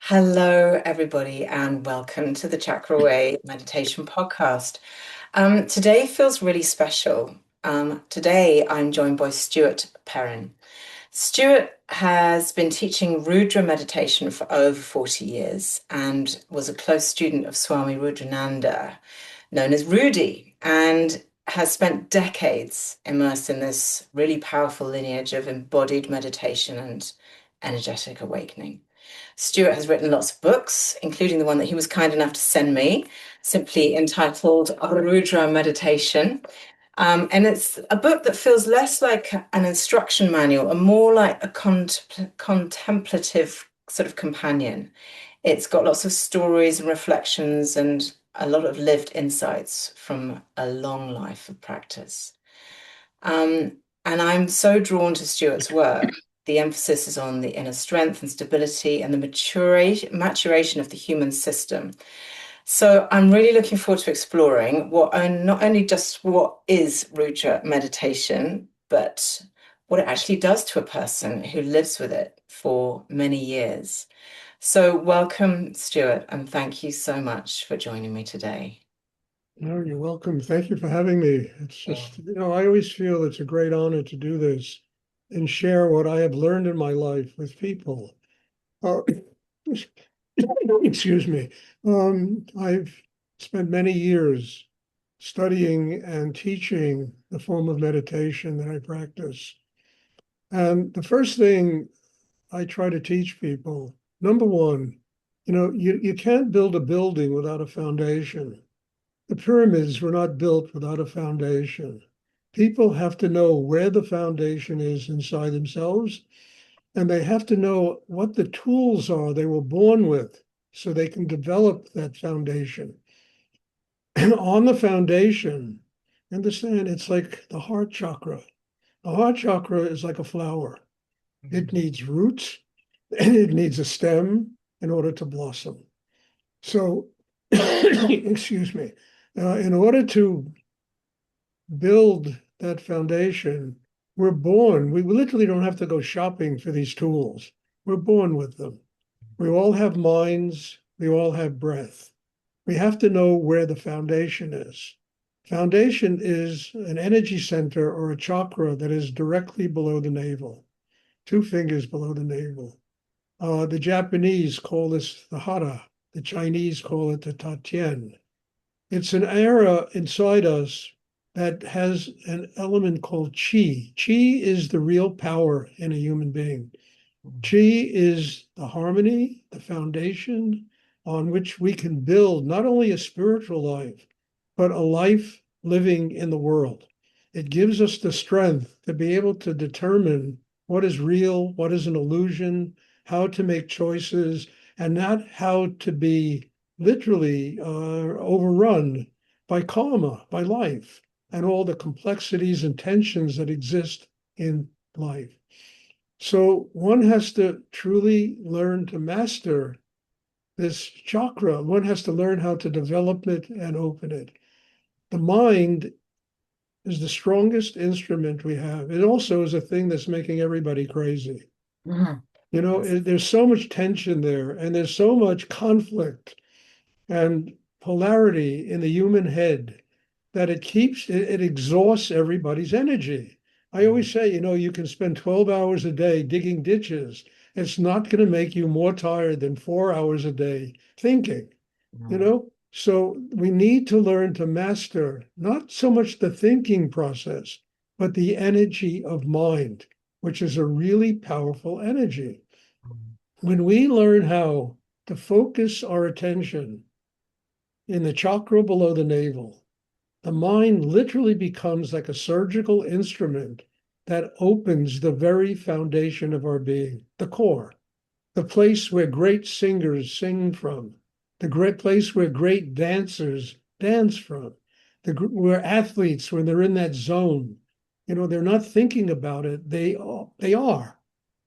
Hello, everybody, and welcome to the Chakra Way Meditation Podcast. Today feels really special. Today, I'm joined by Stuart Perrin. Stuart has been teaching Rudra meditation for over 40 years and was a close student of Swami Rudrananda, known as Rudi, and has spent decades immersed in this really powerful lineage of embodied meditation and energetic awakening. Stuart has written lots of books, including the one that he was kind enough to send me, simply entitled Rudra Meditation. And it's a book that feels less like an instruction manual and more like a contemplative sort of companion. It's got lots of stories and reflections and a lot of lived insights from a long life of practice. And I'm so drawn to Stuart's work. The emphasis is on the inner strength and stability and the maturation of the human system. So I'm really looking forward to exploring not only just what is Rudra meditation, but what it actually does to a person who lives with it for many years. So welcome, Stuart, and thank you so much for joining me today. No, you're welcome. Thank you for having me. It's just, I always feel it's a great honor to do this and share what I have learned in my life with people. Uh, excuse me. I've spent many years studying and teaching the form of meditation that I practice. And the first thing I try to teach people, number one, you can't build a building without a foundation. The pyramids were not built without a foundation. People have to know where the foundation is inside themselves, and they have to know what the tools are they were born with so they can develop that foundation. And on the foundation, understand it's like the heart chakra. The heart chakra is like a flower. It needs roots and it needs a stem in order to blossom. So, excuse me, in order to build that foundation, we're born. We literally don't have to go shopping for these tools. We're born with them. We all have minds. We all have breath. We have to know where the foundation is. Foundation is an energy center or a chakra that is directly below the navel, 2 fingers below the navel. The Japanese call this the hara. The Chinese call it the tatien. It's an area inside us that has an element called chi. Chi is the real power in a human being. Chi is the harmony, the foundation on which we can build not only a spiritual life, but a life living in the world. It gives us the strength to be able to determine what is real, what is an illusion, how to make choices, and not how to be literally overrun by karma, by life, and all the complexities and tensions that exist in life. So one has to truly learn to master this chakra. One has to learn how to develop it and open it. The mind is the strongest instrument we have. It also is a thing that's making everybody crazy. Mhm. There's so much tension there, and there's so much conflict and polarity in the human head that it exhausts everybody's energy. I always say, you can spend 12 hours a day digging ditches. It's not going to make you more tired than 4 hours a day thinking, you Mhm. know? So we need to learn to master not so much the thinking process, but the energy of mind, which is a really powerful energy. When we learn how to focus our attention in the chakra below the navel, the mind literally becomes like a surgical instrument that opens the very foundation of our being, the core, the place where great singers sing from, the great place where great dancers dance from, where athletes, when they're in that zone, they're not thinking about it. They are.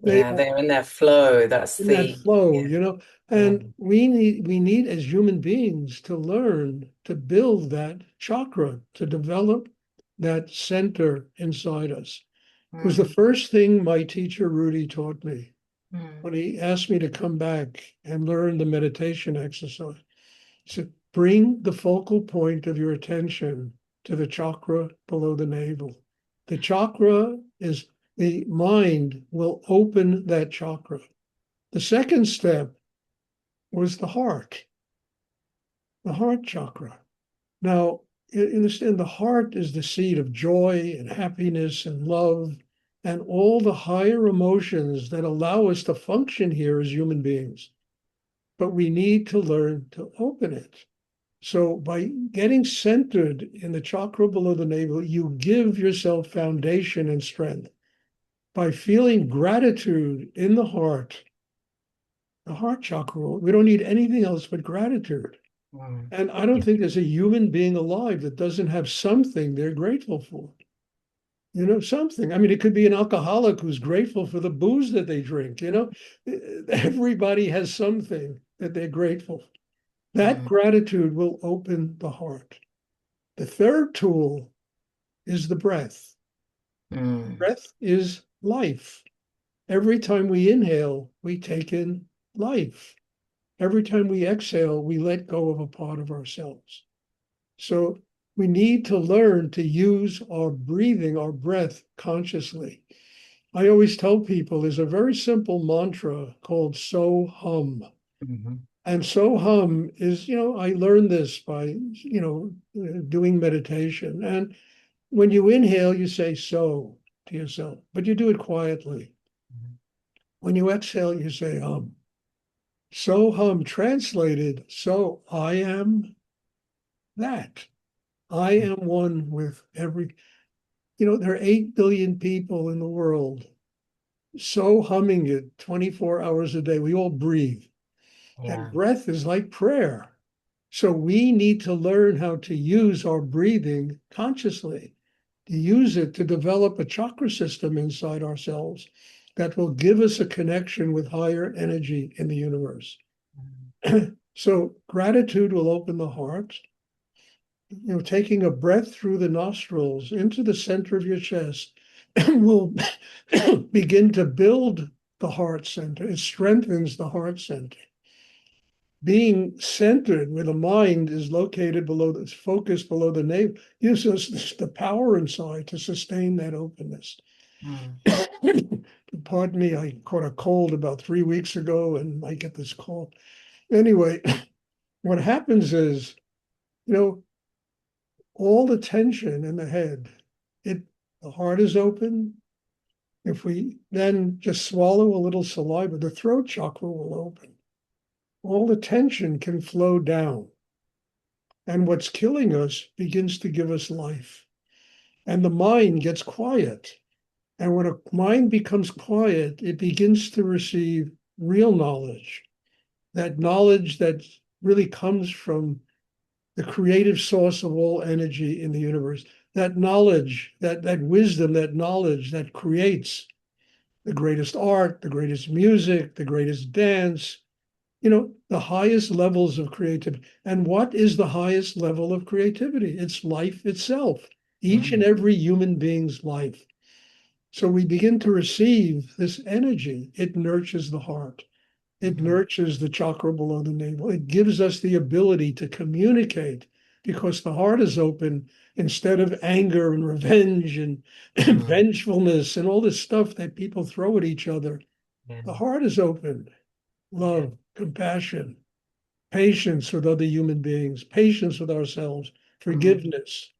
They Yeah, they're in their flow. That's in that flow, yeah, yeah. and we need as human beings to learn to build that chakra, to develop that center inside us. It was the Mm. first thing my teacher Rudi taught me. Mm. when he asked me to come back and learn the meditation exercise. He said, bring the focal point of your attention to the chakra below the navel. The chakra is the mind will open that chakra. The second step was the heart chakra. Now, understand the heart is the seat of joy and happiness and love and all the higher emotions that allow us to function here as human beings. But we need to learn to open it. So by getting centered in the chakra below the navel, you give yourself foundation and strength. By feeling gratitude in the heart chakra, we don't need anything else but gratitude. Mm. And I don't think there's a human being alive that doesn't have something they're grateful for. Something. I mean, it could be an alcoholic who's grateful for the booze that they drink. Everybody has something that they're grateful for. That Mm. gratitude will open the heart. The third tool is the breath. Mm. Breath is life. Every time we inhale, we take in life. Every time we exhale, we let go of a part of ourselves. So we need to learn to use our breathing, our breath consciously. I always tell people there's a very simple mantra called so hum. Mhm. And so hum is, I learned this by, doing meditation. And when you inhale, you say so to yourself, but you do it quietly. When you exhale, you say hum. So hum translated, so I am that. I am one with there are 8 billion people in the world. So humming it 24 hours a day. We all breathe. And Yeah. breath is like prayer. So we need to learn how to use our breathing consciously, to use it to develop a chakra system inside ourselves that will give us a connection with higher energy in the universe. So gratitude will open the heart. Taking a breath through the nostrils into the center of your chest will begin to build the heart center. It strengthens the heart center. Being centered where the mind is located is focused below the navel, gives us the power inside to sustain that openness. Mm. Pardon me, I caught a cold about 3 weeks ago and I get this cold. Anyway, what happens is, you know, all the tension in the head, the heart is open. If we then just swallow a little saliva, the throat chakra will open. All the tension can flow down. And what's killing us begins to give us life. And the mind gets quiet. And when a mind becomes quiet, it begins to receive real knowledge, that knowledge that really comes from the creative source of all energy in the universe, that knowledge, that wisdom, that knowledge that creates the greatest art, the greatest music, the greatest dance, the highest levels of creativity. And what is the highest level of creativity? It's life itself, each and Mm. every human being's life. So we begin to receive this energy. It nurtures the heart. It Mm. nurtures the chakra below the navel. It gives us the ability to communicate because the heart is open instead of anger and revenge and Mm. vengefulness and all this stuff that people throw at each other. Yeah. The heart is open. Yeah. Love, compassion, patience with other human beings, patience with ourselves, Mm. forgiveness.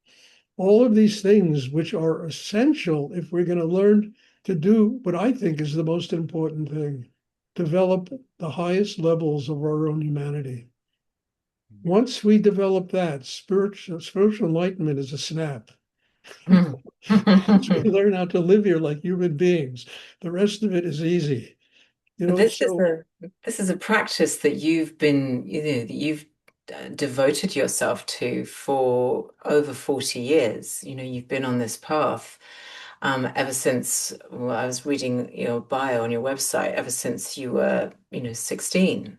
All of these things which are essential if we're going to learn to do what I think is the most important thing, develop the highest levels of our own humanity. Once we develop that, spiritual enlightenment is a snap. Mm. Once we learn how to live here like human beings, the rest of it is easy. This is So a this is a practice that that you've devoted yourself to for over 40 years. You've been on this path ever since, well, I was reading your bio on your website, ever since you were, 16.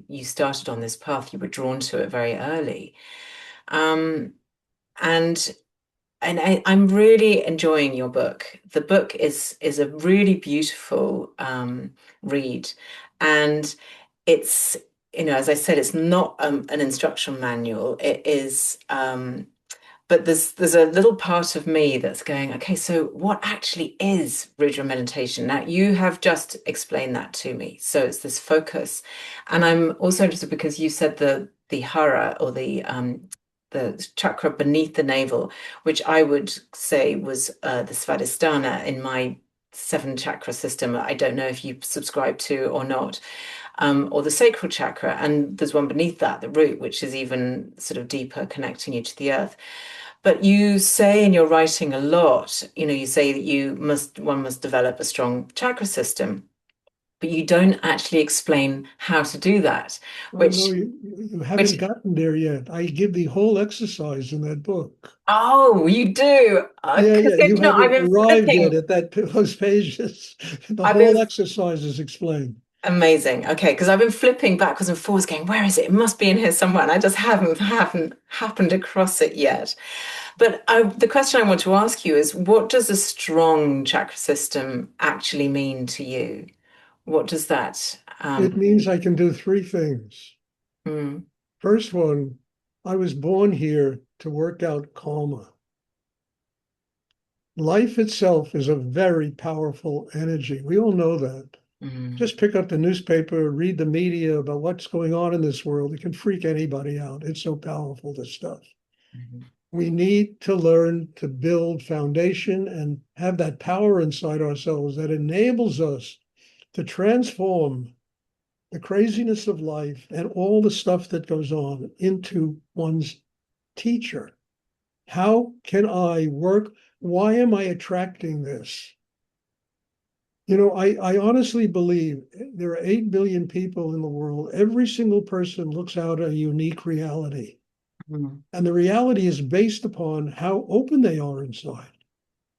You started on this path, you were drawn to it very early. Um, and and I'm really enjoying your book. The book is a really beautiful read, and it's, as I said, it's not an instruction manual. It is. But there's a little part of me that's going, okay, so what actually is Rudra meditation? Now, you have just explained that to me. So it's this focus. And I'm also interested because you said the hara, or the chakra beneath the navel, which I would say was the Svadhisthana in my seven chakra system. I don't know if you subscribe to or not, or the sacral chakra. And there's one beneath that, the root, which is even sort of deeper, connecting you to the earth. But you say in your writing a lot, you say that one must develop a strong chakra system, but you don't actually explain how to do that, Oh no, which, you haven't which, gotten there yet. I give the whole exercise in that book. oh, you do. Yeah, Because, yeah, you I've haven't been arrived yet flipping. at those pages. The I've whole been exercise is explained. Amazing. Okay, because I've been flipping backwards and forwards, going, where is it? It must be in here somewhere. And I just haven't happened across it yet. But the question I want to ask you is, what does a strong chakra system actually mean to you? What does that? It means I can do three things. Mm, First one, I was born here to work out karma. Life itself is a very powerful energy. We all know that. mm, Just pick up the newspaper, read the media about what's going on in this world. It can freak anybody out. It's so powerful, this stuff. mm, We need to learn to build foundation and have that power inside ourselves that enables us to transform the craziness of life and all the stuff that goes on into one's teacher. How can I work? Why am I attracting this? I honestly believe there are 8 billion people in the world. Every single person looks out a unique reality. mm. And the reality is based upon how open they are inside.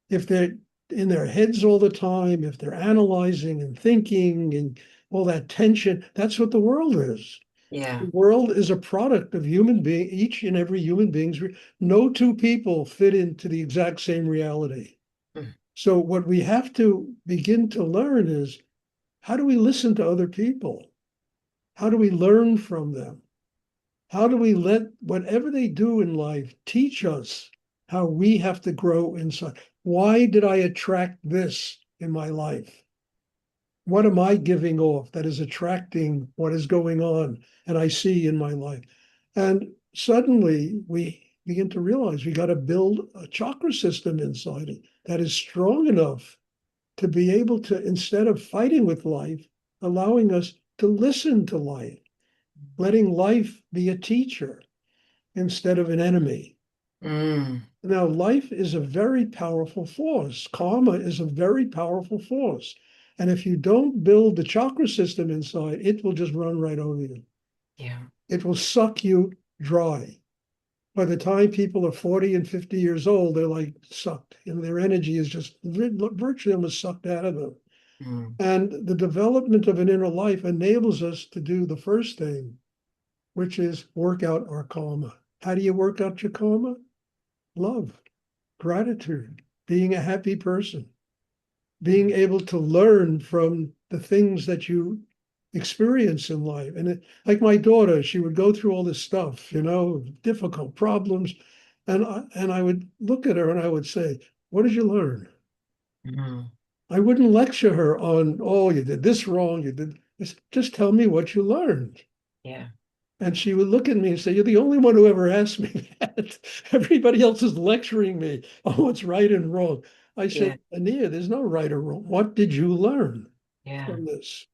If they're in their heads all the time, if they're analyzing and thinking and all that tension, that's what the world is. Yeah. The world is a product of each and every human being's. No two people fit into the exact same reality. Mm, So what we have to begin to learn is, how do we listen to other people? How do we learn from them? How do we let whatever they do in life teach us how we have to grow inside? Why did I attract this in my life? What am I giving off that is attracting what is going on and I see in my life? And suddenly we begin to realize we got to build a chakra system inside it that is strong enough to be able to, instead of fighting with life, allowing us to listen to life, letting life be a teacher instead of an enemy. mm, Now, life is a very powerful force. Karma is a very powerful force. And if you don't build the chakra system inside, it will just run right over you. yeah. It will suck you dry. By the time people are 40 and 50 years old, they're like sucked, and their energy is just virtually almost sucked out of them. Mm, And the development of an inner life enables us to do the first thing, which is work out our karma. How do you work out your karma? Love, gratitude, being a happy person, being mm, able to learn from the things that you experience in life. And like my daughter, she would go through all this stuff, difficult problems. And I would look at her and I would say, what did you learn? mm. I wouldn't lecture her on, oh, you did this wrong. Just tell me what you learned. Yeah. And she would look at me and say, you're the only one who ever asked me that. Everybody else is lecturing me on what's right and wrong. I Yeah. said, Ania, there's no right or wrong. What did you learn Yeah. from this?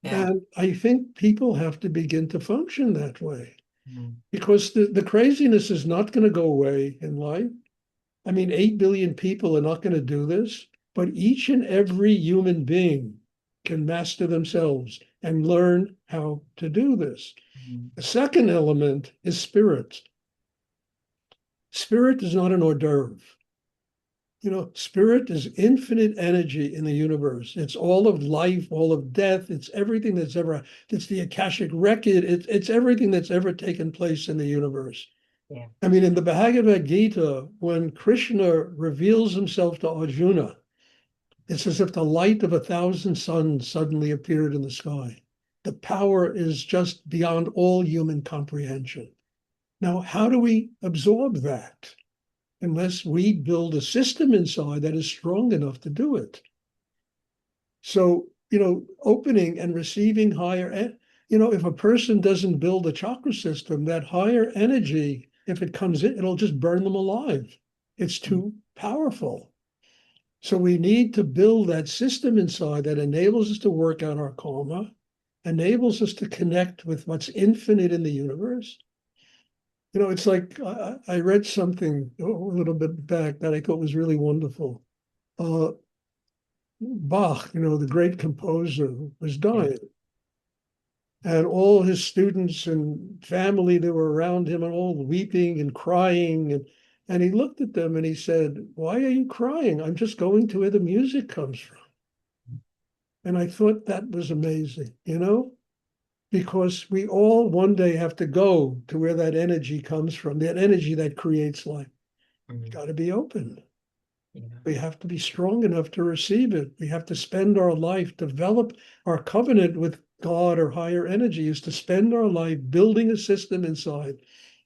Yeah. And I think people have to begin to function that way, Mm, because the craziness is not going to go away in life. I mean, 8 billion people are not going to do this, but each and every human being can master themselves and learn how to do this. mm, The second element is spirit. Spirit is not an hors d'oeuvre. Spirit is infinite energy in the universe. It's all of life, all of death. It's everything it's the Akashic record. It's everything that's ever taken place in the universe. Yeah. I mean, in the Bhagavad Gita, when Krishna reveals himself to Arjuna, it's as if the light of 1,000 suns suddenly appeared in the sky. The power is just beyond all human comprehension. Now, how do we absorb that unless we build a system inside that is strong enough to do it? So, opening and receiving if a person doesn't build a chakra system, that higher energy, if it comes in, it'll just burn them alive. It's too powerful. So we need to build that system inside that enables us to work out our karma, enables us to connect with what's infinite in the universe. It's like I read something a little bit back that I thought was really wonderful. Uh, Bach, the great composer, was Yeah. dying. And all his students and family that were around him are all weeping and crying. And he looked at them and he said, "Why are you crying? I'm just going to where the music comes from." And I thought that was amazing, because we all one day have to go to where that energy comes from, that energy that creates life. Mm. Got to be open. Yeah. We have to be strong enough to receive it. We have to spend our life, develop our covenant with God or higher energy is to spend our life building a system inside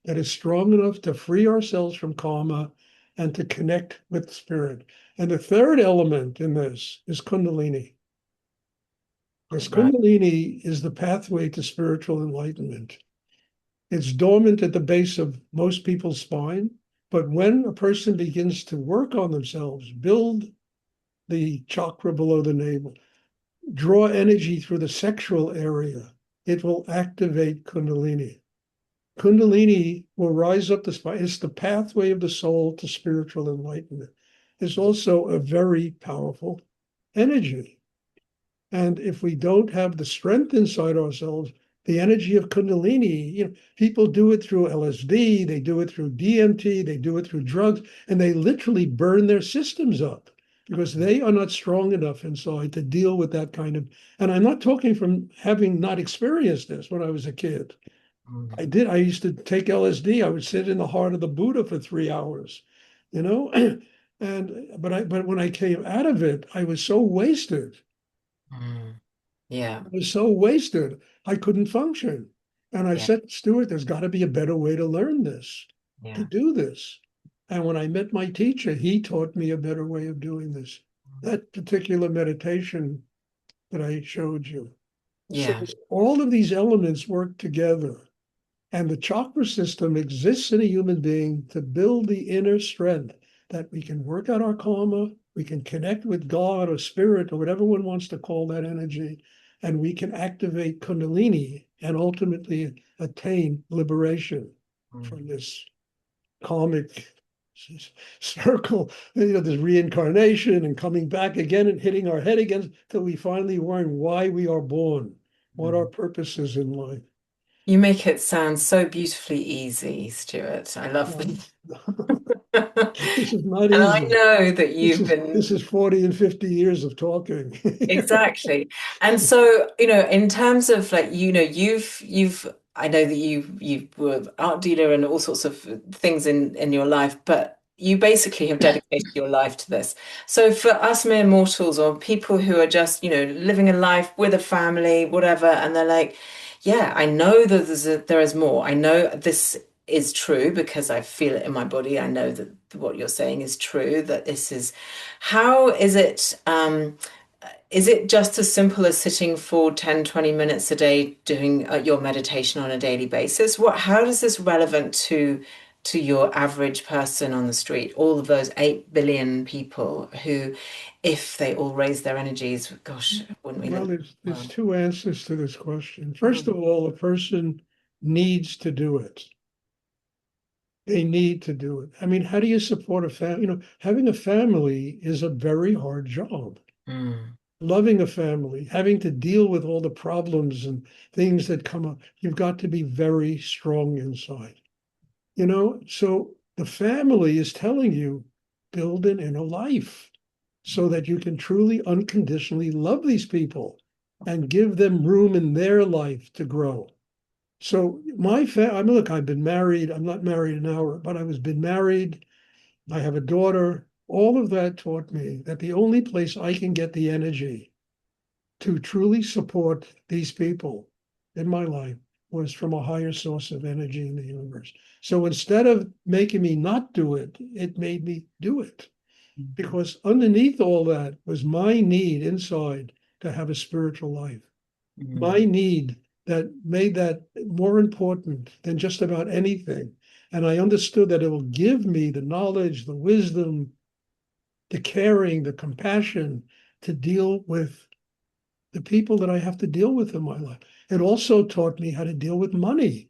that is strong enough to free ourselves from karma and to connect with spirit. And the third element in this is Kundalini. Because Right. Kundalini is the pathway to spiritual enlightenment. It's dormant at the base of most people's spine, but when a person begins to work on themselves, build the chakra below the navel, draw energy through the sexual area, it will activate Kundalini. Kundalini will rise up the spine. It's the pathway of the soul to spiritual enlightenment. It's also a very powerful energy. And if we don't have the strength inside ourselves, the energy of Kundalini, people do it through LSD, they do it through DMT, they do it through drugs, and they literally burn their systems up because they are not strong enough inside to deal with that kind of. And I'm not talking from having not experienced this when I was a kid. Mm. I used to take LSD. I would sit in the heart of the Buddha for 3 hours, you know. But when I came out of it, I was so wasted. Mm. Yeah. I was so wasted, I couldn't function. And I Yeah. said, Stuart, there's got to be a better way to learn this, to Yeah. do this. And when I met my teacher, he taught me a better way of doing this. That particular meditation that I showed you. So Yeah. all of these elements work together. And the chakra system exists in a human being to build the inner strength that we can work out our karma, we can connect with God or spirit or whatever one wants to call that energy, and we can activate Kundalini and ultimately attain liberation Mm. from this karmic circle, this reincarnation and coming back again and hitting our head again till we finally learn why we are born, what our Mm. purpose is in life. You make it sound so beautifully easy, Stuart. I love Um, this. This is not And I easy. know that This you've is been. this is 40 and 50 years of talking. Exactly. And so, in terms of like, I know that you were art dealer and all sorts of things in your life, but you basically have dedicated your life to this. So for us mere mortals or people who are just, living a life with a family, whatever, and they're like, yeah, I know that there is more. I know this is true because I feel it in my body. I know that what you're saying is true, that this is, how is it just as simple as sitting for 10, 20 minutes a day doing your meditation on a daily basis? How is this relevant to your average person on the street, all of those 8 billion people who, if they all raise their energies, gosh, wouldn't we live Well, in the there's world? two answers to this question. First Mm. of all, a person needs to do it. They need to do it. I mean, how do you support a family? Having a family is a very hard job. Mm. Loving a family, having to deal with all the problems and things that come up, you've got to be very strong inside. So the family is telling you, build an inner life so that you can truly unconditionally love these people and give them room in their life to grow. So I mean, look, I've been married. I'm not married now, but I was been married. I have a daughter. All of that taught me that the only place I can get the energy to truly support these people in my life was from a higher source of energy in the universe. So instead of making me not do it, it made me do it. Mhm. Because underneath all that was my need inside to have a spiritual life, my Mhm. need that made that more important than just about anything. And I understood that it will give me the knowledge, the wisdom, the caring, the compassion to deal with the people that I have to deal with in my life. It also taught me how to deal with money.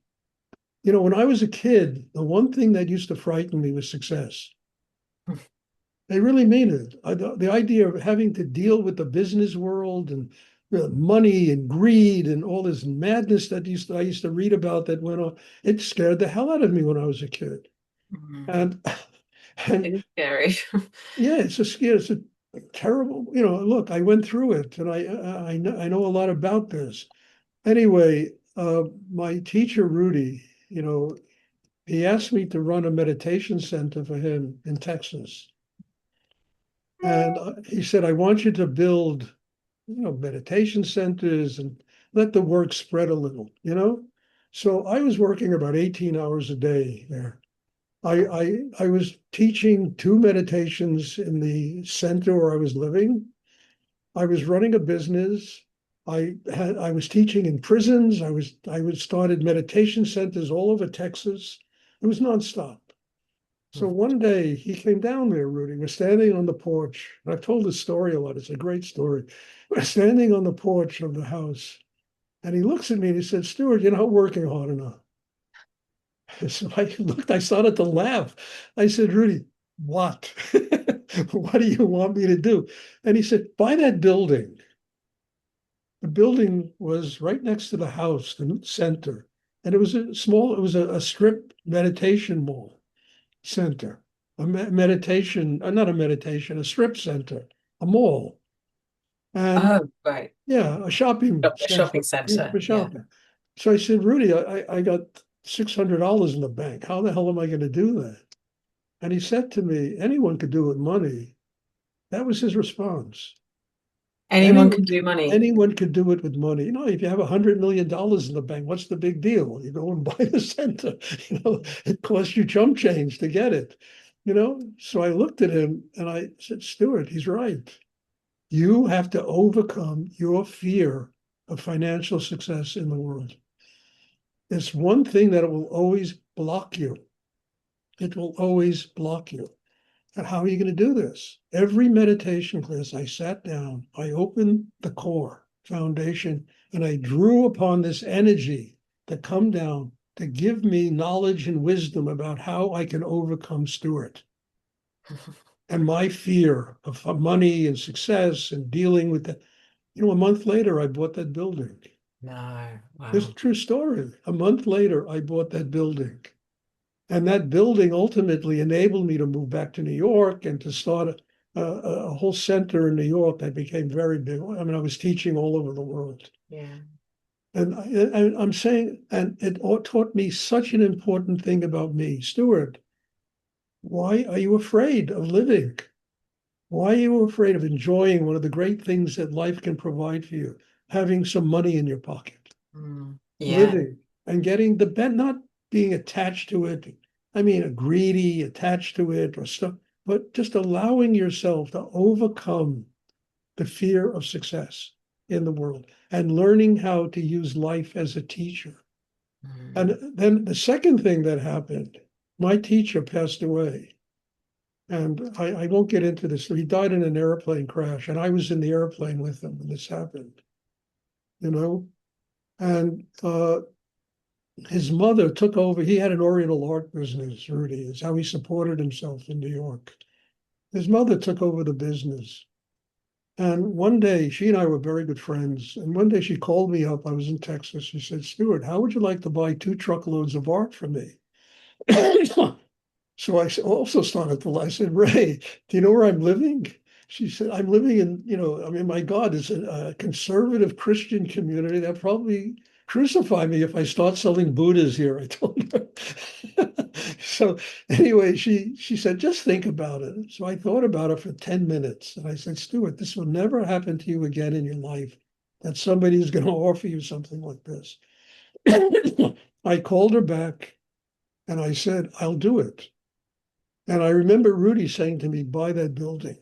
You know, when I was a kid, the one thing that used to frighten me was success. I really mean it. The idea of having to deal with the business world and money and greed and all this madness that I used to read about that went on, it scared the hell out of me when I was a kid. Mhm. And and It is scary. yeah, it's a terrible, you know, look, I went through it and I know a lot about this. Anyway, my teacher Rudi, you know, he asked me to run a meditation center for him in Texas. And he said, I want you to build, you know, meditation centers and let the work spread a little, you know? So I was working about 18 hours a day there. I was teaching two meditations in the center where I was living. I was running a business. I was teaching in prisons. I was started meditation centers all over Texas. It was nonstop. So one day he came down there, Rudi. We're standing on the porch. I've told this story a lot. It's a great story. We're standing on the porch of the house, and he looks at me and he said, Stuart, you're not working hard enough. So I looked, I started to laugh. I said, Rudi, what? What do you want me to do? And he said, buy that building. The building was right next to the house, the center. And it was a strip meditation mall center, a meditation, not a meditation, a strip center, a mall, and Oh, right. yeah, a shopping A shopping center, yeah, center. for Yeah. shopping. So I said, Rudi, I got $600 in the bank. How the hell am I going to do that? And he said to me, anyone could do it with money. That was his response. Anyone Anyone, can do money. anyone could do it with money. You know, if you have $100 million in the bank, what's the big deal? You go and buy the center. You know, it costs you chump change to get it. You know, so I looked at him and I said, Stuart, he's right. You have to overcome your fear of financial success in the world. It's one thing that it will always block you. It will always block you. And how are you going to do this? Every meditation class, I sat down, I opened the core foundation, and I drew upon this energy to come down to give me knowledge and wisdom about how I can overcome Stuart and my fear of money and success and dealing with that. You know, a month later, I bought that building. No. This is a Wow. true story. A month later, I bought that building. And that building ultimately enabled me to move back to New York and to start a whole center in New York that became very big. I mean, I was teaching all over the world. Yeah. And I'm saying, and it taught me such an important thing about me. Stuart, why are you afraid of living? Why are you afraid of enjoying one of the great things that life can provide for you? Having some money in your pocket, Mm. Yeah. living and getting the bed, not being attached to it. I mean, a greedy attached to it or stuff, but just allowing yourself to overcome the fear of success in the world and learning how to use life as a teacher. Mm. And then the second thing that happened, my teacher passed away. And I won't get into this. He died in an airplane crash, and I was in the airplane with him when this happened, you know. And his mother took over. He had an Oriental art business, Rudi, is how he supported himself in New York. His mother took over the business. And one day, she and I were very good friends. And one day she called me up. I was in Texas. She said, Stuart, how would you like to buy 2 truckloads of art from me? So I also started to lie. I said, Ray, do you know where I'm living? She said, I'm living in, you know, I mean, my God, it's a conservative Christian community that probably crucify me if I start selling Buddhas here, I told her. So anyway, she said, just think about it. So I thought about it for 10 minutes. And I said, Stuart, this will never happen to you again in your life, that somebody is going to offer you something like this. I called her back and I said, I'll do it. And I remember Rudi saying to me, buy that building.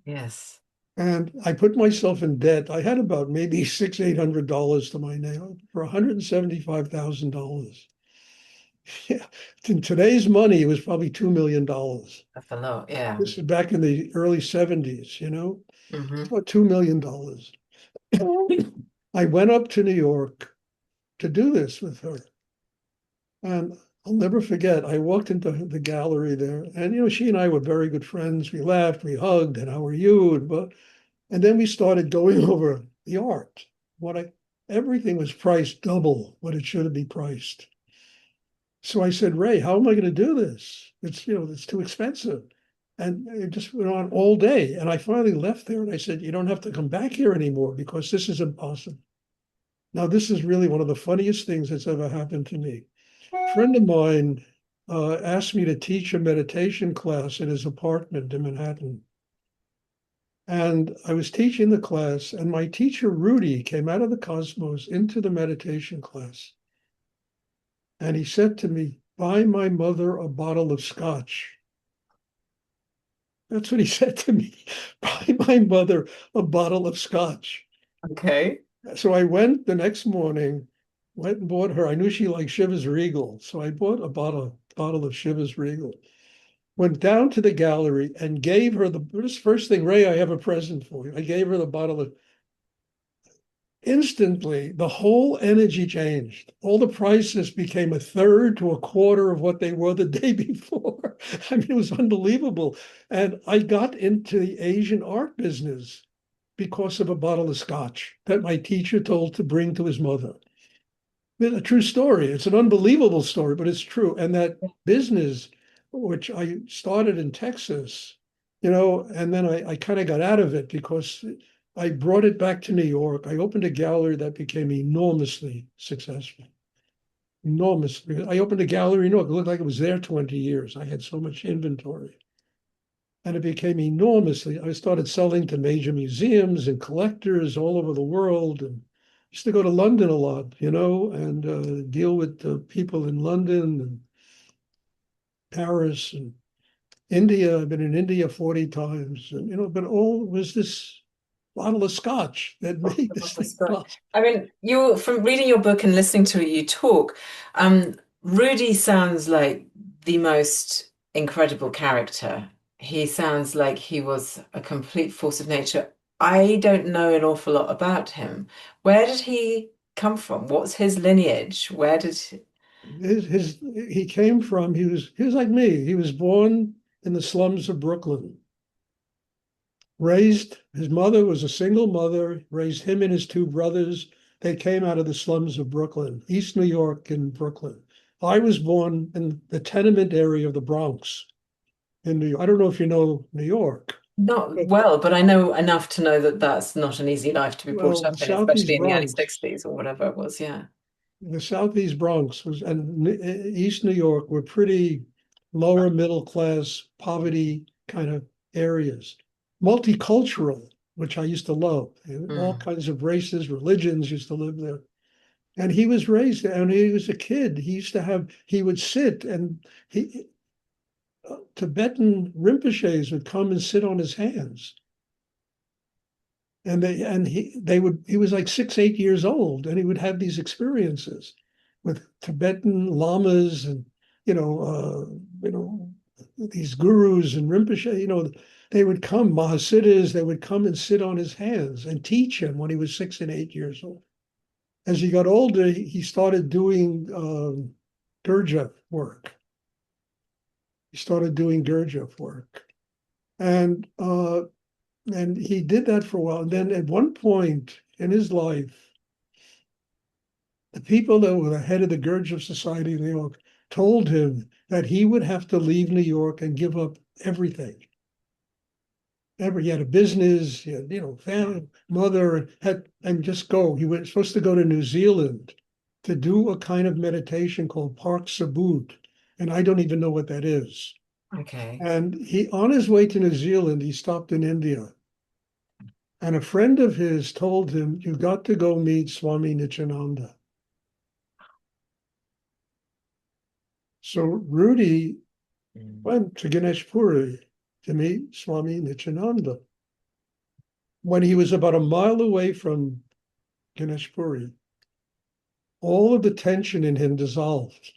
Yes. And I put myself in debt. I had about maybe $800 to my name for $175,000. Yeah. In today's money, it was probably $2 million. That's a lot. Yeah. This is back in the early 70s, Hmm. about $2 million. I went up to New York to do this with her. And I'll never forget, I walked into the gallery there, and she and I were very good friends. We laughed, we hugged, and how are you? And then we started going over the art. Everything was priced double what it should be priced. So I said, Ray, how am I going to do this? It's too expensive. And it just went on all day. And I finally left there and I said, you don't have to come back here anymore because this is impossible. Now, this is really one of the funniest things that's ever happened to me. A friend of mine asked me to teach a meditation class in his apartment in Manhattan. And I was teaching the class, and my teacher, Rudi, came out of the cosmos into the meditation class. And he said to me, buy my mother a bottle of scotch. That's what he said to me. Buy my mother a bottle of scotch. Okay. So I went the next morning, went and bought her. I knew she liked Chivas Regal. So I bought a bottle of Chivas Regal. Went down to the gallery and gave her this first thing, Ray, I have a present for you. I gave her the bottle of. Instantly, the whole energy changed. All the prices became a third to a quarter of what they were the day before. I mean, it was unbelievable. And I got into the Asian art business because of a bottle of scotch that my teacher told to bring to his mother. It's a true story. It's an unbelievable story, but it's true. And that business, which I started in Texas, and then I kind of got out of it because I brought it back to New York. I opened a gallery that became enormously successful. Enormously. I opened a gallery in New York. It looked like it was there 20 years. I had so much inventory. And it became enormously. I started selling to major museums and collectors all over the world. And I used to go to London a lot, and deal with people in London and Paris and India. I've been in India 40 times. And, but all was this bottle of scotch that made this thing possible. I mean, you from reading your book and listening to you talk, Rudi sounds like the most incredible character. He sounds like he was a complete force of nature. I don't know an awful lot about him. Where did he come from? What's his lineage? Where did he... He came from, he was like me. He was born in the slums of Brooklyn. His mother was a single mother, raised him and his two brothers. They came out of the slums of Brooklyn, East New York and Brooklyn. I was born in the tenement area of the Bronx in New York. I don't know if you know New York. Not well, but I know enough to know that that's not an easy life to be brought Well, up in, especially in the early 60s or whatever it was. Yeah. The Southeast Bronx and East New York were pretty lower middle class, poverty kind of areas. Multicultural, which I used to love. All Mm. kinds of races, religions used to live there. And he was raised there, and he was a kid. He would sit and Tibetan Rinpoches would come and sit on his hands. And he was like 6, 8 years old, and he would have these experiences with Tibetan lamas and these gurus and Rinpoche. They would come, Mahasiddhas, they would come and sit on his hands and teach him when he was 6 and 8 years old. As he got older, he started doing Gurdjieff work. He started doing Gurdjieff work, and he did that for a while. And then at one point in his life, the people that were the head of the Gurdjieff Society in New York told him that he would have to leave New York and give up everything. He had a business, he had, family, mother, and just go. He was supposed to go to New Zealand to do a kind of meditation called Park Sabut, and I don't even know what that is. Okay. And he, on his way to New Zealand, he stopped in India. And a friend of his told him, "You got to go meet Swami Nityananda." So Rudi Mm. went to Ganesh Puri to meet Swami Nityananda. When he was about a mile away from Ganesh Puri, all of the tension in him dissolved.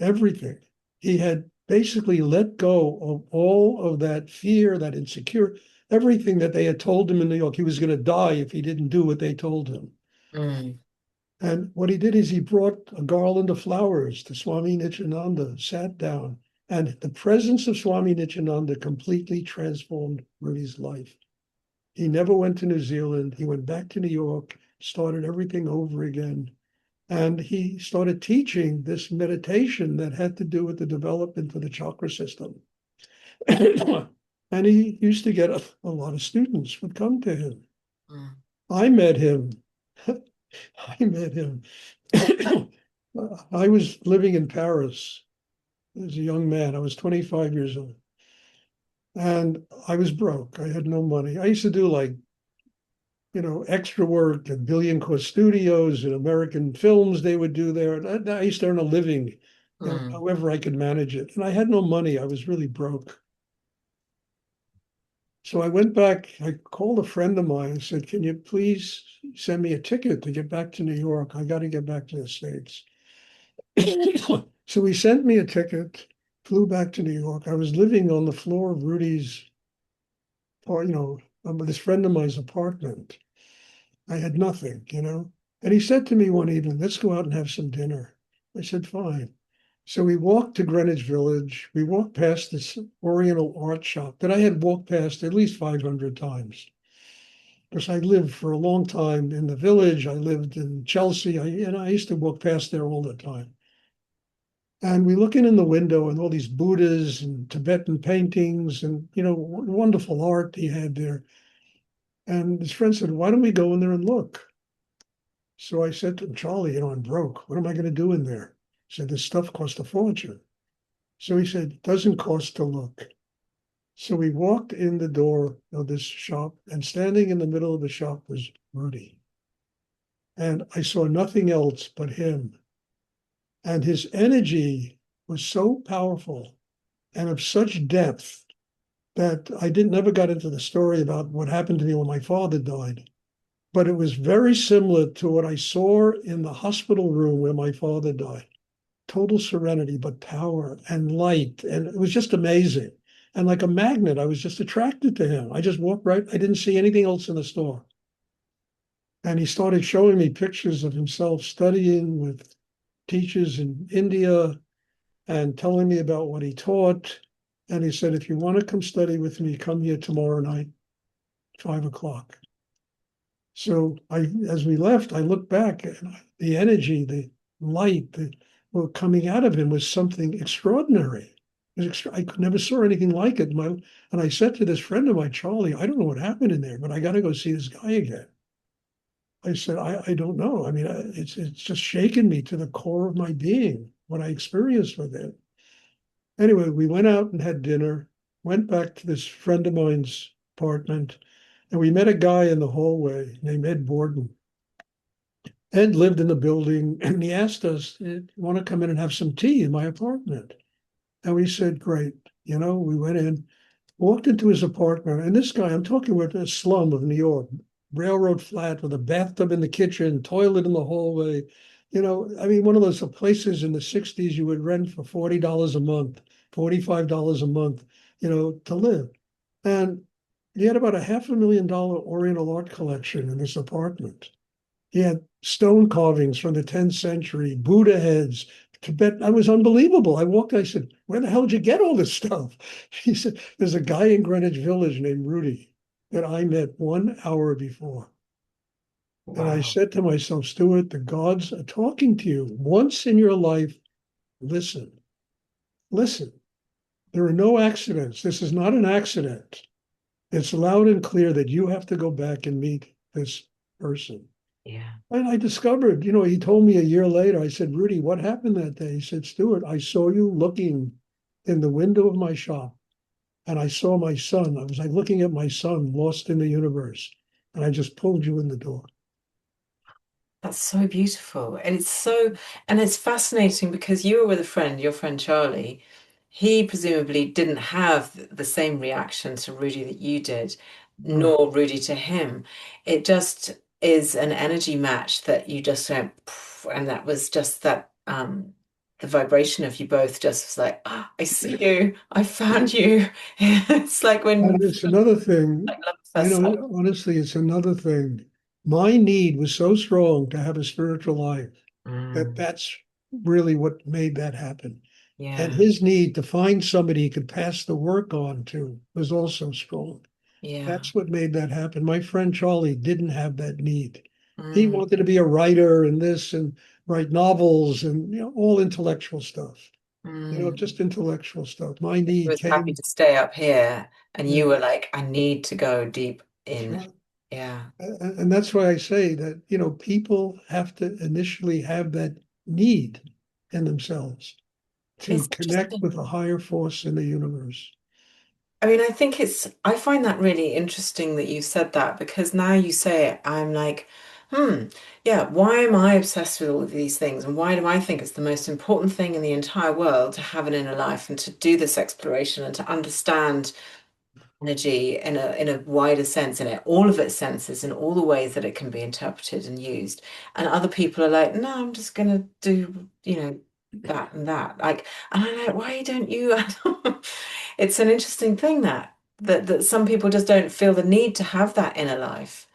Everything. He had basically let go of all of that fear, that insecurity, everything that they had told him in New York. He was going to die if he didn't do what they told him. Mm. And what he did is he brought a garland of flowers to Swami Nityananda, sat down, and the presence of Swami Nityananda completely transformed Rudi's life. He never went to New Zealand. He went back to New York, started everything over again. And he started teaching this meditation that had to do with the development of the chakra system. And he used to get a lot of students would come to him. Mm. I met him. I met him. I was living in Paris as a young man. I was 25 years old. And I was broke. I had no money. I used to do like, extra work at Billion-Court Studios and American films they would do there. And I used to earn a living, Mm. however I could manage it. And I had no money. I was really broke. So I went back, I called a friend of mine and said, "Can you please send me a ticket to get back to New York? I got to get back to the States." So he sent me a ticket, flew back to New York. I was living on the floor of Rudi's, or, this friend of mine's apartment. I had nothing. And he said to me one evening, "Let's go out and have some dinner." I said, "Fine." So we walked to Greenwich Village. We walked past this Oriental art shop that I had walked past at least 500 times. Because I lived for a long time in the village. I lived in Chelsea. I used to walk past there all the time. And we looking in the window and all these Buddhas and Tibetan paintings and, wonderful art he had there. And his friend said, "Why don't we go in there and look?" So I said to him, "Charlie, I'm broke. What am I going to do in there?" He said, "This stuff costs a fortune." So he said, "It doesn't cost to look." So we walked in the door of this shop, and standing in the middle of the shop was Rudi. And I saw nothing else but him. And his energy was so powerful and of such depth that I didn't never got into the story about what happened to me when my father died. But it was very similar to what I saw in the hospital room where my father died. Total serenity, but power and light. And it was just amazing. And like a magnet, I was just attracted to him. I just walked right, I didn't see anything else in the store. And he started showing me pictures of himself studying with teachers in India and telling me about what he taught. And he said, "If you want to come study with me, come here tomorrow night, 5 o'clock." So as we left, I looked back and the energy, the light that were coming out of him was something extraordinary. I never saw anything like it. And I said to this friend of mine, "Charlie, I don't know what happened in there, but I got to go see this guy again." I said, I don't know. I mean, it's just shaken me to the core of my being, what I experienced with it. Anyway, we went out and had dinner, went back to this friend of mine's apartment, and we met a guy in the hallway named Ed Borden. Ed lived in the building, and he asked us, "You want to come in and have some tea in my apartment?" And we said, "Great." We went in, walked into his apartment, and this guy, I'm talking about a slum of New York, railroad flat with a bathtub in the kitchen, toilet in the hallway. I mean, one of those places in the 60s you would rent for $40 a month, $45 a month, to live. And he had about a $500,000 Oriental art collection in this apartment. He had stone carvings from the 10th century, Buddha heads, Tibet. I was unbelievable. I walked, I said, "Where the hell did you get all this stuff?" He said, "There's a guy in Greenwich Village named Rudi that I met 1 hour before." And I Wow. said to myself, "Stuart, the gods are talking to you. Once in your life, listen, listen. There are no accidents. This is not an accident. It's loud and clear that you have to go back and meet this person." Yeah. And I discovered, he told me a year later, I said, Rudy, what happened that day? He said, Stuart, I saw you looking in the window of my shop and I saw my son. I was like looking at my son lost in the universe. And I just pulled you in the door. That's so beautiful. And it's fascinating because you were with a friend, your friend Charlie. He presumably didn't have the same reaction to Rudy that you did, No, nor Rudy to him. It just is an energy match that you just went, "Poof," and that was just that, the vibration of you both just was like, "Ah, I see you, I found you." It's like when and it's another thing, like love at first sight. honestly, it's another thing. My need was so strong to have a spiritual life that Mm, that's really what made that happen. And yeah, his need to find somebody he could pass the work on to was also strong. yeah. That's what made that happen. My friend Charlie didn't have that need. He Mm. wanted to be a writer and this and write novels and all intellectual stuff. Mm. Just intellectual stuff. My He need was happy came. to stay up here, and you Yeah, were like, I need to go deep that's in. right. Yeah, And that's why I say that, people have to initially have that need in themselves to it's connect with interesting. a higher force in the universe. I mean, I find that really interesting that you said that because now you say it, I'm like, yeah, why am I obsessed with all of these things? And why do I think it's the most important thing in the entire world to have an inner life and to do this exploration and to understand energy in a wider sense in it, all of its senses and all the ways that it can be interpreted and used. And other people are like, no, I'm just gonna do, that and that. Like, and I'm like, why don't you? It's an interesting thing that some people just don't feel the need to have that inner life.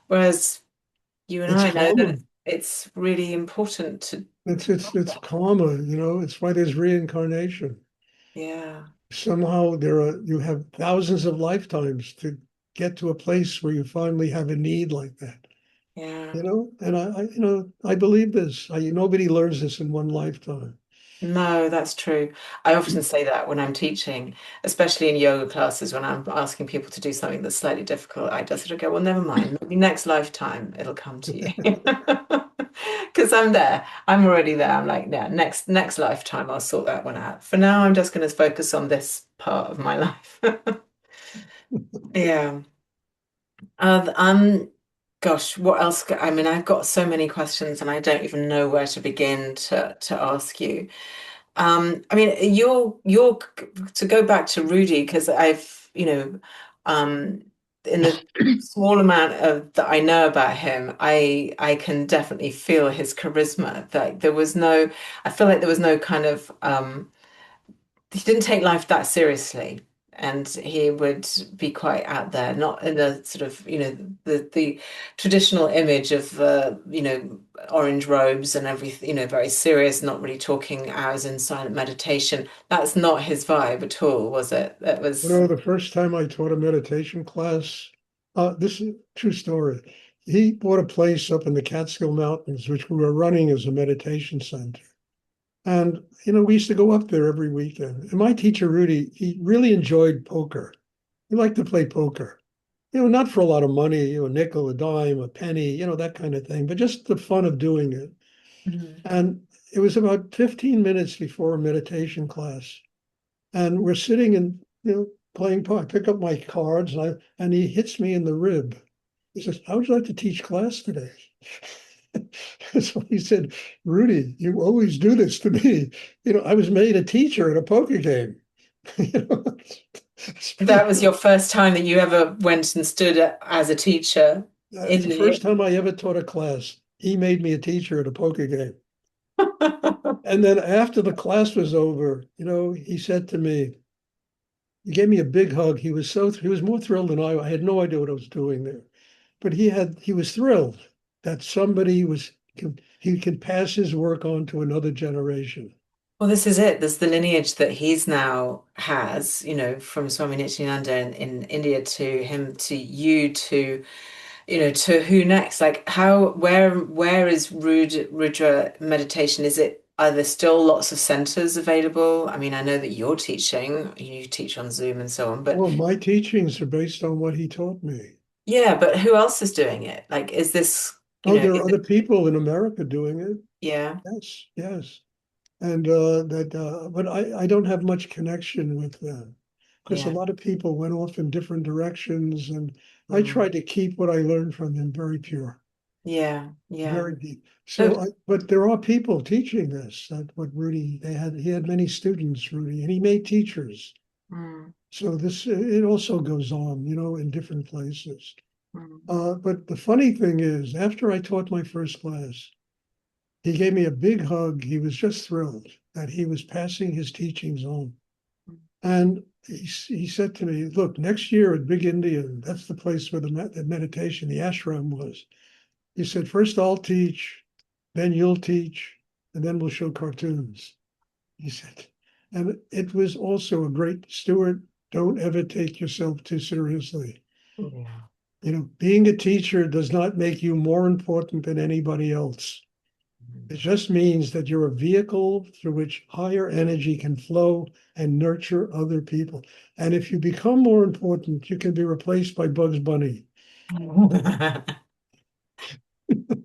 Whereas you and It's I know that karma. it's really important to, It's karma. It's why there's reincarnation. yeah, Somehow you have thousands of lifetimes to get to a place where you finally have a need like that. yeah. And I believe this. Nobody learns this in one lifetime. No, that's true. I often say that when I'm teaching, especially in yoga classes, when I'm asking people to do something that's slightly difficult, I just sort of go, well, never mind. Maybe next lifetime it'll come to you. Because I'm there. I'm already there. I'm like, yeah, next lifetime I'll sort that one out. For now, I'm just going to focus on this part of my life. Yeah. Gosh, what else? I mean, I've got so many questions and I don't even know where to begin to ask you. I mean, you're to go back to Rudi because in the small amount of that I know about him, I can definitely feel his charisma. That there was no, I feel like there was no kind of he didn't take life that seriously. And he would be quite out there, not in a sort of, the traditional image of, orange robes and everything, very serious, not really talking hours in silent meditation. That's not his vibe at all, was it? That was, The first time I taught a meditation class, this is a true story. He bought a place up in the Catskill Mountains, which we were running as a meditation center. And, we used to go up there every weekend. And my teacher, Rudi, he really enjoyed poker. He liked to play poker, not for a lot of money, a nickel, a dime, a penny, that kind of thing, but just the fun of doing it. Mhm. And it was about 15 minutes before a meditation class. And we're sitting and, playing poker. I pick up my cards and he hits me in the rib. He says, how would you like to teach class today? So he said, Rudi, you always do this to me. I was made a teacher at a poker game. you know, it's pretty That was cool. your first time that you ever went and stood as a teacher It's in the the. first time I ever taught a class. He made me a teacher at a poker game. And then after the class was over, he said to me, he gave me a big hug. He was more thrilled than I. I had no idea what I was doing there, but he was thrilled that he can pass his work on to another generation. Well, this is it. There's the lineage that he's now has, from Swami Nityananda in India to him to you to, to who next? Like where is Rudra meditation? Are there still lots of centers available? I mean, I know that you're teaching, you teach on Zoom and so on, but Well, my teachings are based on what he taught me. yeah, but who else is doing it? Like, is this? Oh, there are other people in America doing it. Yeah, Yes, yes. And but I don't have much connection with them because a yeah, lot of people went off in different directions, and I mm, tried to keep what I learned from them very pure, yeah, yeah. very deep. No, But there are people teaching this. That what Rudi, he had many students, Rudi, and he made teachers. mm, So it also goes on, in different places. mm, But the funny thing is, after I taught my first class, he gave me a big hug. He was just thrilled that he was passing his teachings on. mm. And he said to me, look, next year at Big Indian, that's the place where the meditation, the ashram was. He said, first I'll teach, then you'll teach, and then we'll show cartoons. He said, and it was also a great, Stuart, don't ever take yourself too seriously. Yeah. Being a teacher does not make you more important than anybody else. It just means that you're a vehicle through which higher energy can flow and nurture other people. And if you become more important, you can be replaced by Bugs Bunny.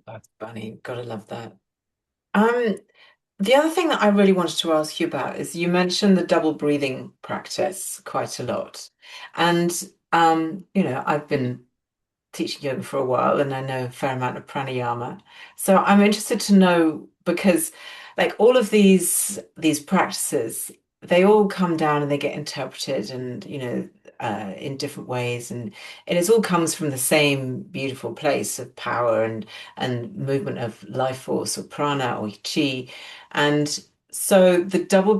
That's funny. Gotta love that. Um, the other thing that I really wanted to ask you about is you mentioned the double breathing practice quite a lot. And I've been teaching yoga for a while and I know a fair amount of pranayama. So I'm interested to know because like all of these practices, they all come down and they get interpreted and in different ways and it all comes from the same beautiful place of power and movement of life force or prana or chi. And so the double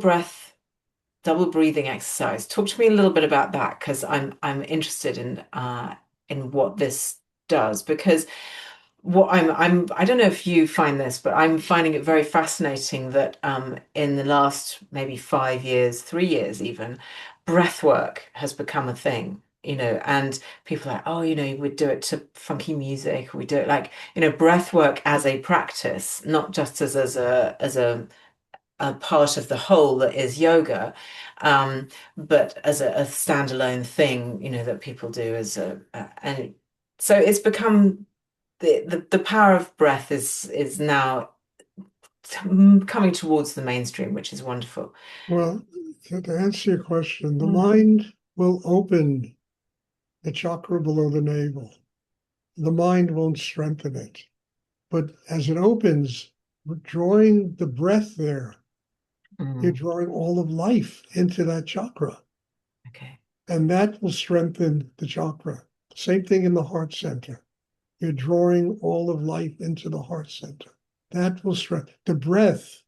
breathing exercise. Talk to me a little bit about that because I'm interested in what this does because what I don't know if you find this, but I'm finding it very fascinating that in the last maybe 5 years, 3 years even, breath work has become a thing. And people are like, oh, we do it to funky music, or we do it like, breath work as a practice, not just as a part of the whole that is yoga, but as a standalone thing, that people do and so it's become the power of breath is now coming towards the mainstream, which is wonderful. Well, to answer your question, the Mm. mind will open the chakra below the navel. The mind won't strengthen it. But as it opens, drawing the breath there, you're Mm. drawing all of life into that chakra. Okay. And that will strengthen the chakra. Same thing in the heart center. You're drawing all of life into the heart center. That will strengthen the breath.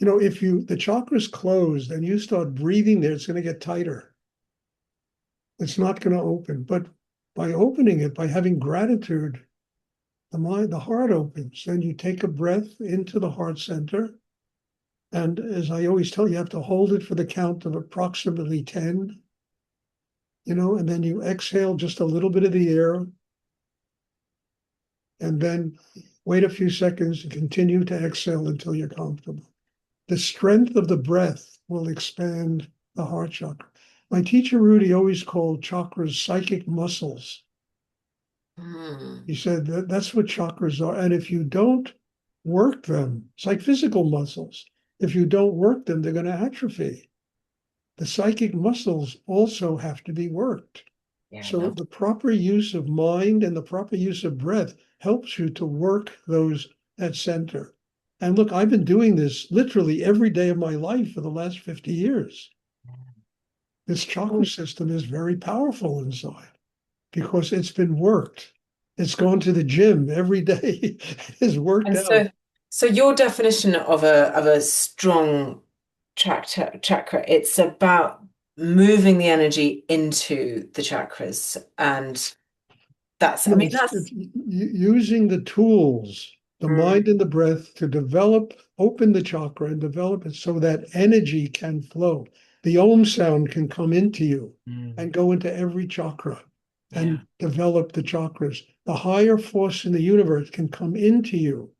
If the chakra's closed and you start breathing there, it's going to get tighter. It's not going to open. But by opening it, by having gratitude, the heart opens. Then you take a breath into the heart center. And as I always tell you, you have to hold it for the count of approximately 10, and then you exhale just a little bit of the air and then wait a few seconds and continue to exhale until you're comfortable. The strength of the breath will expand the heart chakra. My teacher, Rudi, always called chakras psychic muscles. Mm. He said that's what chakras are. And if you don't work them, it's like physical muscles. If you don't work them, they're going to atrophy. The psychic muscles also have to be worked. Yeah, I So love the proper use of mind and the proper use of breath helps you to work that center. And look, I've been doing this literally every day of my life for the last 50 years. This chakra that. system is very powerful inside because it's been worked. It's gone to the gym every day. It's worked And out. so your definition of a strong chakra, it's about moving the energy into the chakras, and I No, mean, it's that's using the tools, the mm, mind and the breath to open the chakra and develop it so that energy can flow. The Om sound can come into you mm, and go into every chakra yeah, and develop the chakras. The higher force in the universe can come into you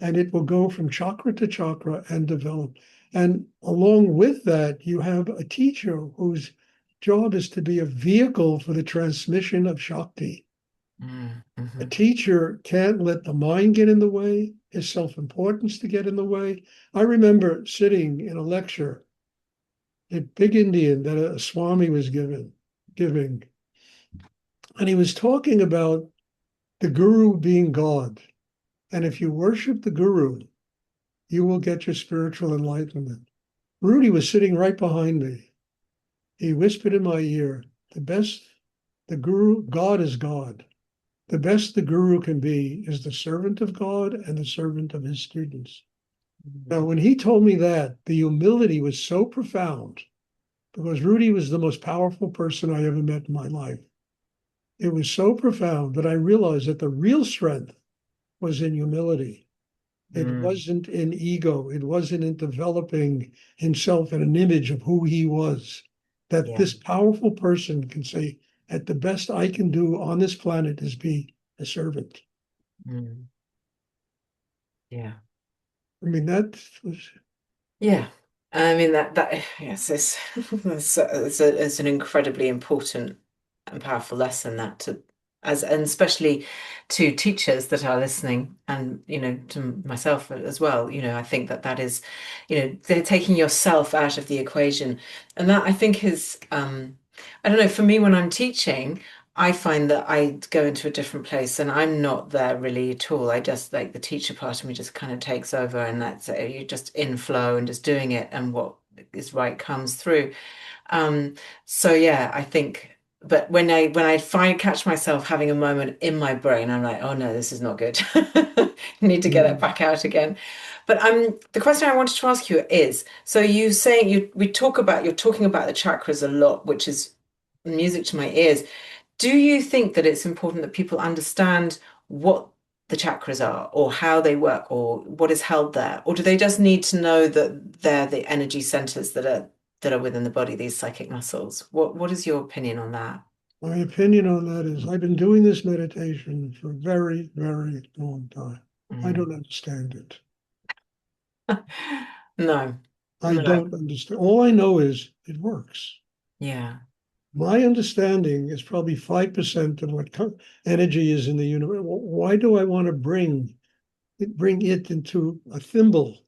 and it will go from chakra to chakra and develop. And along with that, you have a teacher whose job is to be a vehicle for the transmission of Shakti. A Mm-hmm. teacher can't let the mind get in the way, his self-importance to get in the way. I remember sitting in a lecture at Big Indian that a Swami was giving, and he was talking about the guru being God. And if you worship the guru, you will get your spiritual enlightenment. Rudi was sitting right behind me. He whispered in my ear, the guru, God is God. The best the guru can be is the servant of God and the servant of his students. Now, when he told me that, the humility was so profound because Rudi was the most powerful person I ever met in my life. It was so profound that I realized that the real strength was in humility. It Mm, wasn't in ego. It wasn't in developing himself in an image of who he was. That yeah. this powerful person can say, at the best I can do on this planet is be a servant. Mm, yeah. I mean, that was, Yeah. I mean that yes, it's an incredibly important and powerful lesson that to as and especially to teachers that are listening and to myself as well. I think that is they're taking yourself out of the equation, and that I think is I don't know, for me when I'm teaching, I find that I go into a different place and I'm not there really at all. I just like the teacher part of me just kind of takes over, and that's you're just in flow and just doing it, and what is right comes through. Um, so yeah, I think, but when I find catch myself having a moment in my brain, I'm like, oh no, this is not good. Need to get it back out again. But the question I wanted to ask you is, so you saying you're talking about the chakras a lot, which is music to my ears. Do you think that it's important that people understand what the chakras are or how they work or what is held there? Or do they just need to know that they're the energy centers that are within the body, these psychic muscles? What is your opinion on that? my opinion on that is I've been doing this meditation for a very, very long time. I Mm. don't understand it. No, I no. don't understand. All I know is it works. Yeah. My understanding is probably 5% of what energy is in the universe. Why do I want to bring it into a thimble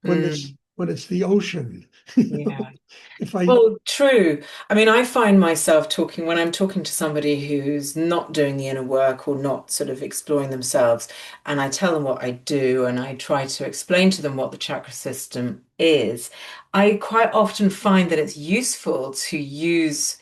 Mm, when it's the ocean? yeah. If I Well, true. I mean, I find myself talking when I'm talking to somebody who's not doing the inner work or not sort of exploring themselves, and I tell them what I do and I try to explain to them what the chakra system is. I quite often find that it's useful to use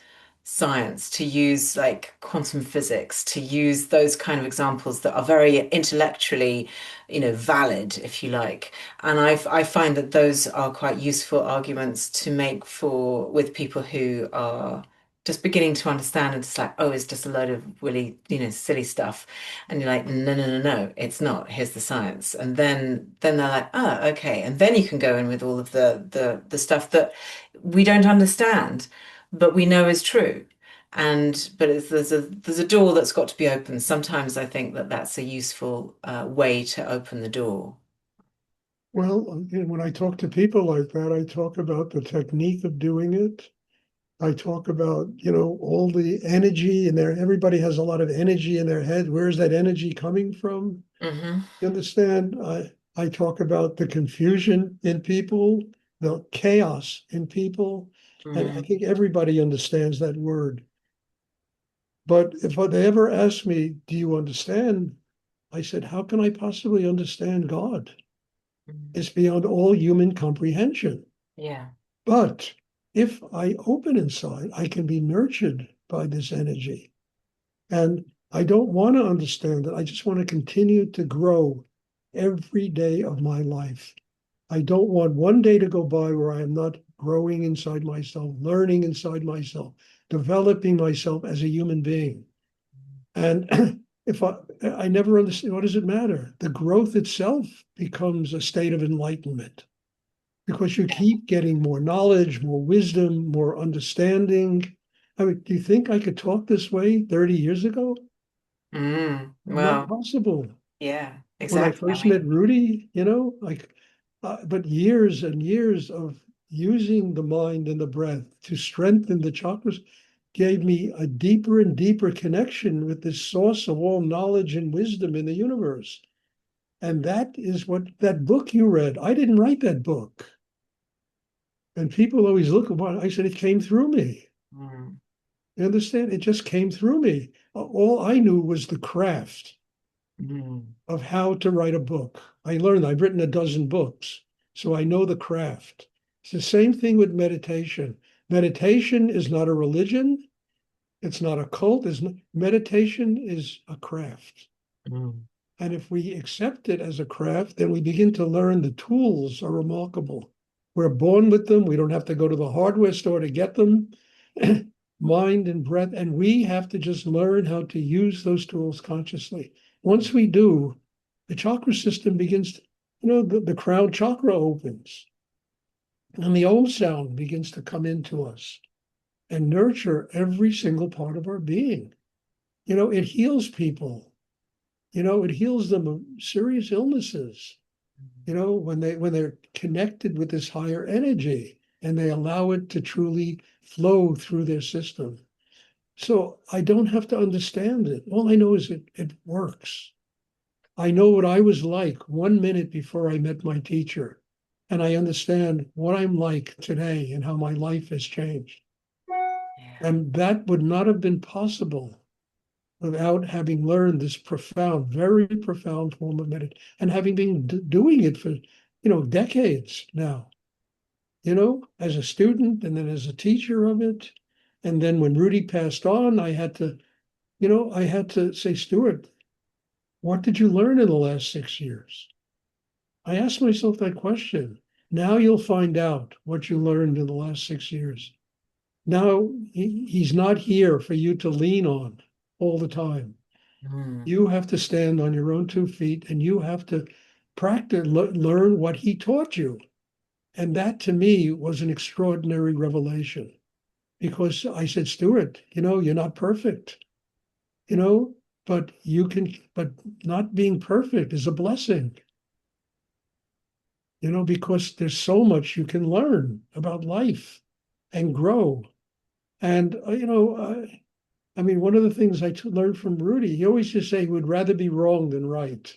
science, to use like quantum physics, to use those kind of examples that are very intellectually, valid, if you like. And I find that those are quite useful arguments to make for with people who are just beginning to understand, and it's like, oh, it's just a load of really, silly stuff. And you're like, no, no, no, no, it's not. Here's the science. And then they're like, oh, okay. And then you can go in with all of the stuff that we don't understand, but we know is true. There's a door that's got to be opened. Sometimes I think that that's a useful way to open the door. Well, when I talk to people like that, I talk about the technique of doing it. I talk about, all the energy in there. Everybody has a lot of energy in their head. Where's that energy coming from? Hmm. You understand? I talk about the confusion in people, the chaos in people. And I Mm. think everybody understands that word. But if they ever ask me, do you understand? I said, how can I possibly understand God? Mm. It's beyond all human comprehension. Yeah. But if I open inside, I can be nurtured by this energy. And I don't want to understand it. I just want to continue to grow every day of my life. I don't want one day to go by where I am not growing inside myself, learning inside myself, developing myself as a human being. And if I never understand, what does it matter? The growth itself becomes a state of enlightenment because you keep getting more knowledge, more wisdom, more understanding. I mean, do you think I could talk this way 30 years ago? Not Well, possible. yeah, When I exactly. I first met mean, Rudi, but years and years of using the mind and the breath to strengthen the chakras. gave me a deeper and deeper connection with this source of all knowledge and wisdom in the universe. And that is what that book you read, I didn't write that book. And people always look at what I said, it came through me. Mm. You understand? It just came through me. All I knew was the craft of how to write a book. I've written a dozen books, so I know the craft. It's the same thing with meditation. Meditation is not a religion. It's not a cult. Meditation is a craft. Mm. And if we accept it as a craft, then we begin to learn the tools are remarkable. We're born with them. We don't have to go to the hardware store to get them. Mind and breath. And we have to just learn how to use those tools consciously. Once we do, the chakra system begins to, the crown chakra opens. And the Om sound begins to come into us and nurture every single part of our being. It heals people. It heals them of serious illnesses. When they're connected with this higher energy and they allow it to truly flow through their system. So I don't have to understand it. All I know is it works. I know what I was like 1 minute before I met my teacher, and I understand what I'm like today and how my life has changed. Yeah. And that would not have been possible without having learned this profound, very profound form of meditation and having been doing it for, decades now, as a student and then as a teacher of it. And then when Rudi passed on, I had to say, Stuart, what did you learn in the last 6 years? I asked myself that question. Now you'll find out what you learned in the last 6 years. Now he's not here for you to lean on all the time. Mm. You have to stand on your own 2 feet and you have to practice, learn what he taught you. And that to me was an extraordinary revelation because I said, Stuart, you're not perfect, but but not being perfect is a blessing, because there's so much you can learn about life and grow. And, one of the things I learned from Rudi, he always just say he would rather be wrong than right.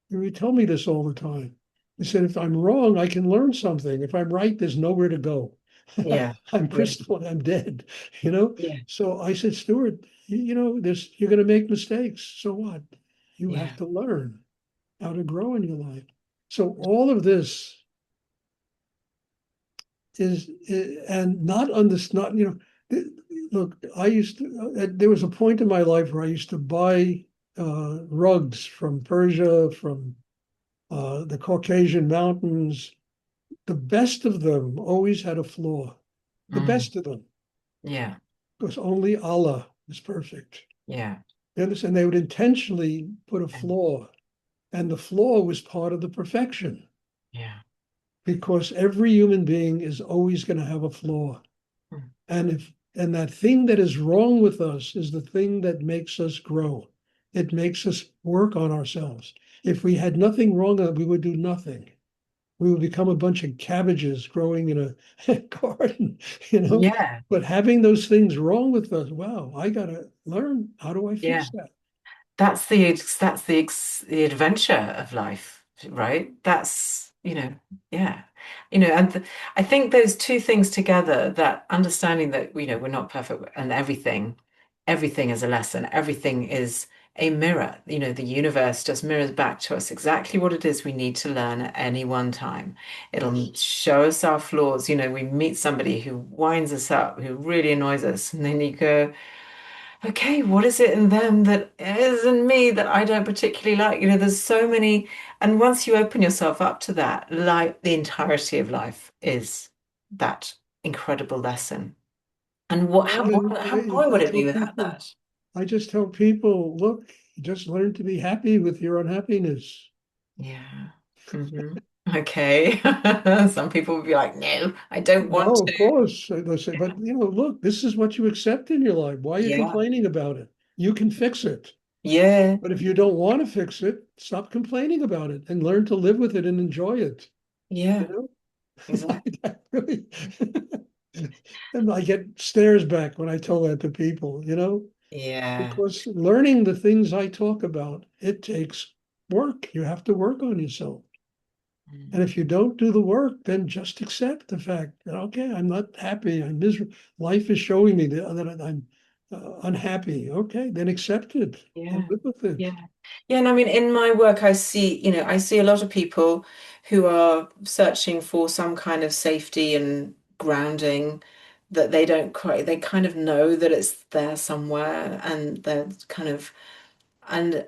He told me this all the time. He said, if I'm wrong, I can learn something. If I'm right, there's nowhere to go. Yeah. I'm Yeah. crystal, I'm dead, you know? Yeah. So I said, Stuart, you're going to make mistakes. So what? You Yeah. have to learn how to grow in your life. So all of this and not understand, look, there was a point in my life where I used to buy rugs from Persia, from the Caucasian mountains. The best of them always had a flaw. The Mm. best of them, Yeah. because only Allah is perfect. Yeah. You understand? They would intentionally put a And flaw, and the flaw was part of the perfection, yeah. because every human being is always going to have a flaw. Mm. And that thing that is wrong with us is the thing that makes us grow. It makes us work on ourselves. If we had nothing wrong, we would do nothing. We would become a bunch of cabbages growing in a garden, Yeah. But having those things wrong with us, wow, I gotta learn. How do I Yeah. fix that? That's the adventure of life, right? Yeah. And I think those two things together, that understanding that, we're not perfect and everything is a lesson, everything is a mirror. The universe just mirrors back to us exactly what it is we need to learn at any one time. It'll Yes. show us our flaws. We meet somebody who winds us up, who really annoys us, and then you go, okay, what is it in them that isn't me that I don't particularly like? There's so many, and once you open yourself up to that, like the entirety of life is that incredible lesson. And Well, and how boring would it be without that? I just tell people, look, just learn to be happy with your unhappiness. Yeah. Hmm. Okay. Some people would be like, no, I don't want No, to. of course. They say, but look, this is what you accept in your life. Why are you Yeah. complaining about it? You can fix it. Yeah. But if you don't want to fix it, stop complaining about it and learn to live with it and enjoy it. You Yeah. know? Exactly. Really. And I get stares back when I tell that to people, Yeah. because learning the things I talk about, it takes work. You have to work on yourself. And Mm. if you don't do the work, then just accept the fact that, okay, I'm not happy. I'm miserable. Life is showing me that I'm unhappy. Okay, then accept it and Yeah. live with it. Yeah. Yeah, and I mean, in my work, I see a lot of people who are searching for some kind of safety and grounding that they kind of know that it's there somewhere and they're kind of, and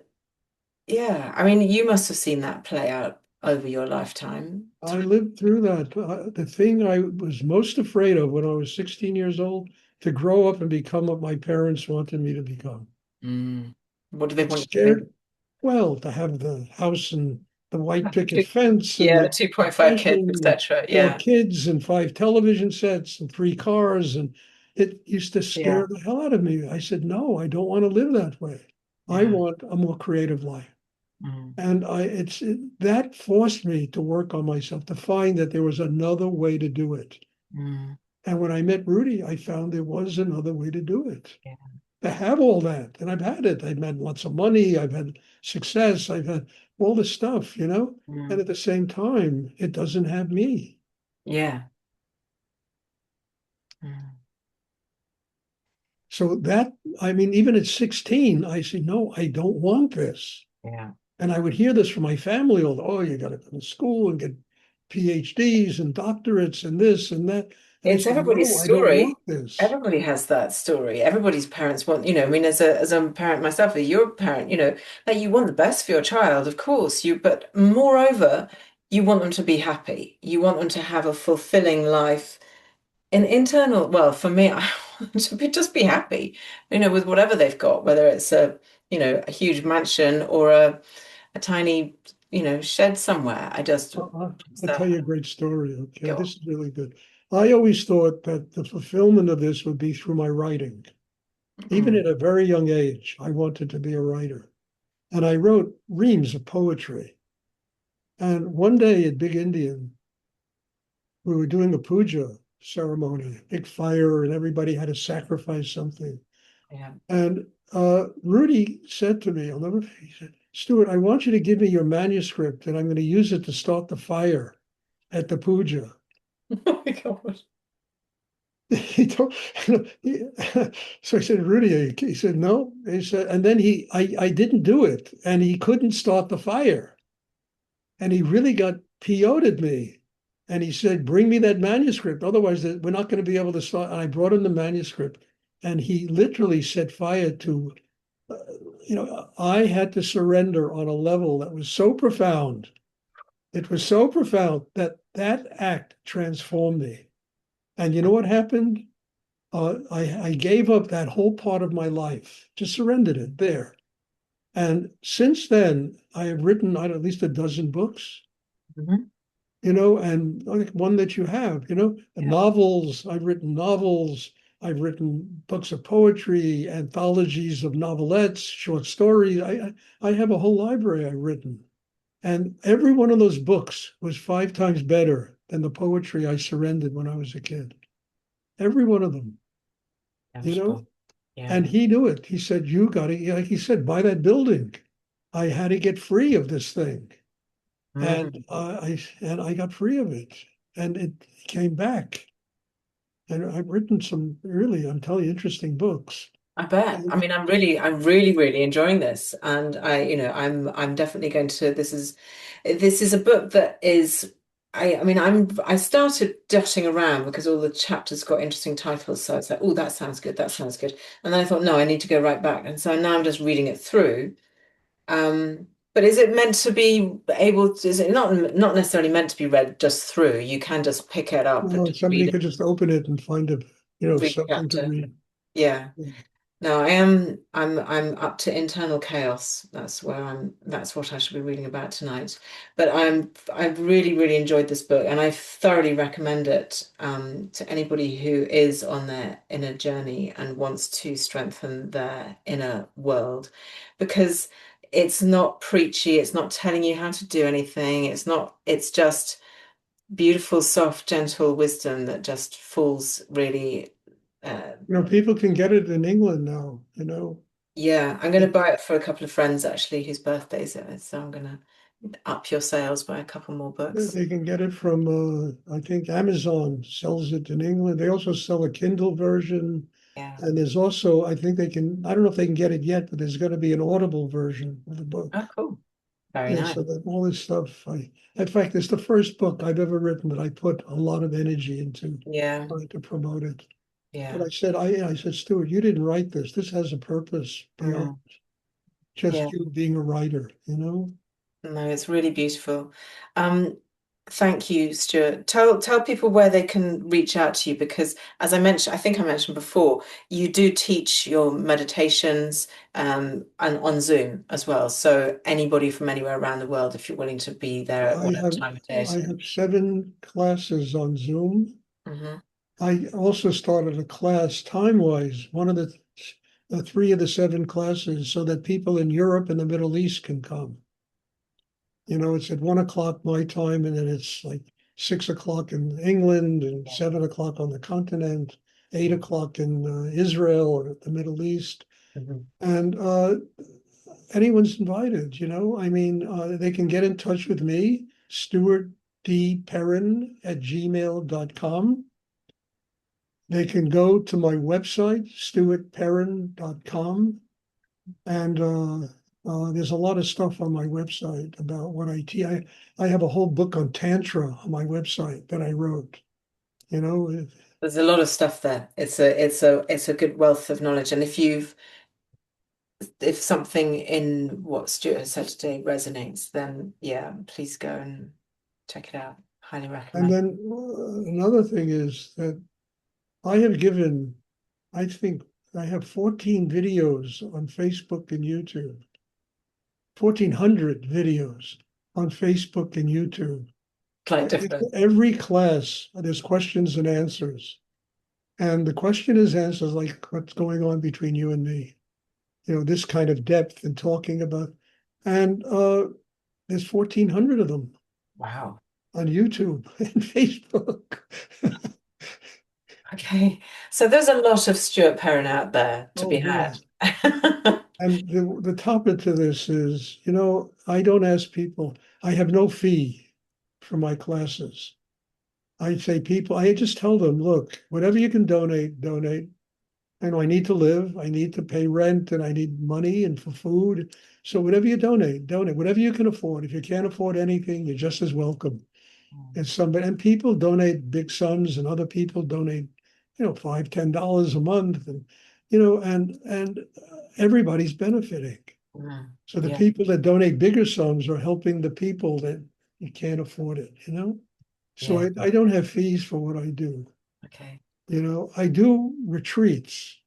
yeah, I mean, you must have seen that play out over your lifetime. I lived through that. The thing I was most afraid of when I was 16 years old, to grow up and become what my parents wanted me to become. Mm. What do they It want you to scared, well, to have the house and the white picket be? fence and Yeah, the 2.5 kids, pension and etc. four Yeah. kids and five television sets and three cars. And it used to scare Yeah. the hell out of me. I said, no, I don't want to live that way. I Yeah. want a more creative life. Mm. And that forced me to work on myself, to find that there was another way to do it. Mm. And when I met Rudi, I found there was another way to do it. Yeah. To have all that, and I've had it. I've had lots of money. I've had success. I've had all this stuff. And Mm. at the same time, it doesn't have me. Yeah. Mm. So I mean, even at 16, I said, no, I don't want this. Yeah. And I would hear this from my family oh, you got to go to school and get PhDs and doctorates and this and that. And I It's said, everybody's no, I don't story. want this. Everybody has that story. Everybody's parents want, I mean, as a parent myself, as your parent, that you want the best for your child, of course, but moreover, you want them to be happy. You want them to have a fulfilling life. An internal, well, for me, I want them to just be happy, with whatever they've got, whether it's a huge mansion or a tiny, shed somewhere. I'll tell you a great story. Okay, Go this is really good. I always thought that the fulfillment of this would be through my writing. Even on. at a very young age, I wanted to be a writer. And I wrote reams of poetry. And one day at Big Indian, we were doing a puja ceremony, big fire, and everybody had to sacrifice something. Yeah. And Rudi said to me, he said, Stuart, I want you to give me your manuscript and I'm going to use it to start the fire at the puja. Oh my God. He told, so I said, Rudi, he said, no. He said, and then I didn't do it and he couldn't start the fire. And he really got PO'd at me. And he said, bring me that manuscript. Otherwise, we're not going to be able to start. And I brought him the manuscript. And he literally set fire to, I had to surrender on a level that was so profound. It was so profound that that act transformed me. And you know what happened? I gave up that whole part of my life, just surrendered it there. And since then, I have written at least a dozen books, Mhm. and like one that you have, and novels. I've written novels. I've written books of poetry, anthologies of novelettes, short stories. I have a whole library I've written. And every one of those books was 5 times better than the poetry I surrendered when I was a kid. Every one of them, you know? Beautiful. And Yeah. he knew it. He said, you got to, like he said, buy that building. I had to get free of this thing. Mm. And I got free of it. And it came back. And I've written some really, I'm telling you, interesting books. I bet. I And mean, I'm really, really enjoying this. And I'm definitely going to, this is a book that is, I mean, I started dotting around because all the chapters got interesting titles. So it's like, oh, that sounds good. That sounds good. And then I thought, no, I need to go right back. And so now I'm just reading it through. But is it meant to be is it not necessarily meant to be read just through? You can just pick it up and just somebody read it, could just open it and find read a something to chapter. read. Yeah. No, I'm up to internal chaos. That's what I should be reading about tonight. But I've really, really enjoyed this book and I thoroughly recommend it to anybody who is on their inner journey and wants to strengthen their inner world because it's not preachy, it's not telling you how to do anything. It's just beautiful, soft, gentle wisdom that just falls really. People can get it in England now. Yeah, I'm going to buy it for a couple of friends actually whose birthdays it is. So I'm going to up your sales by a couple more books. They can get it from, I think Amazon sells it in England. They also sell a Kindle version. Yeah. And there's also, I think I don't know if they can get it yet, but there's going to be an Audible version of the Oh, book. cool. Very Yeah, nice. so that all this stuff, in fact, it's the first book I've ever written that I put a lot of energy into Yeah. trying to promote it. But Yeah. I said, Stuart, you didn't write this. This has a purpose beyond Mm, yeah. just you being a writer. No, it's really beautiful. Um, Thank you, Stuart. Tell people where they can reach out to you because, as I mentioned, I think I mentioned before, you do teach your meditations and on Zoom as well. So anybody from anywhere around the world, if you're willing to be there at I whatever have time of day I it is. have 7 classes on Zoom. Hmm. I also started a class time-wise, one of the 3 of the 7 classes, so that people in Europe and the Middle East can come. It's at 1 o'clock my time, and then it's like 6 o'clock in England and Yeah. 7 o'clock on the continent, eight Yeah. o'clock in Israel or the Middle East. Mhm. And anyone's invited. I mean, they can get in touch with me, Stuart D. Perrin at gmail.com. They can go to my website, stuartperrin.com. And there's a lot of stuff on my website about what I teach. I have a whole book on Tantra on my website that I wrote. You know, There's a lot of stuff there. It's a good wealth of knowledge. And if something in what Stuart has said today resonates, then yeah, please go and check it out. Highly and recommend. then another thing is that I have given, I think I have 14 videos on Facebook and YouTube, 1,400 videos on Facebook and YouTube. Quite different. Every class, there's questions and answers. And the question is answers like what's going on between you and me. This kind of depth and talking about. And there's 1,400 of them Wow. on YouTube and Facebook. Okay. So there's a lot of Stuart Perrin out there to Oh, be had. boy. And the topic to this is, I don't ask people, I have no fee for my classes. I just tell them, look, whatever you can donate, donate. I know I need to live, I need to pay rent, and I need money and for food. So whatever you donate, donate. Whatever you can afford. If you can't afford anything, you're just as welcome as somebody. And people donate big sums, and other people donate, $5, $10 a month, and everybody's benefiting. Mm. So the Yeah. people that donate bigger sums are helping the people that you can't afford it. So Yeah. I don't have fees for what I do. Okay. I do retreats.